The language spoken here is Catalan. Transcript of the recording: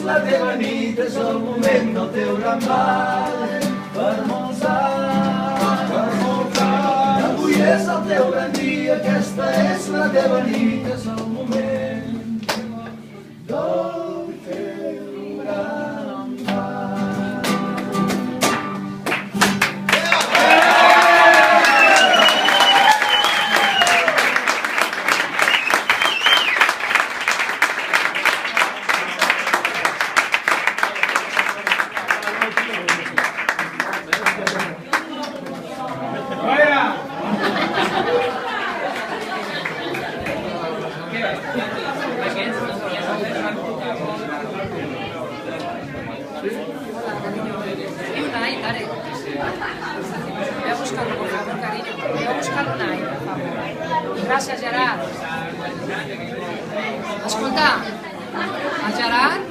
la teva nit, és el moment del teu gran ball. Per molts anys, avui és el teu gran dia, aquesta és la teva nit, és el moment del teu gran ball. Voy a buscarlo, por favor, cariño. Voy a buscar una ahí, por favor. Gràcies, Gerard. Escolta, el Gerard...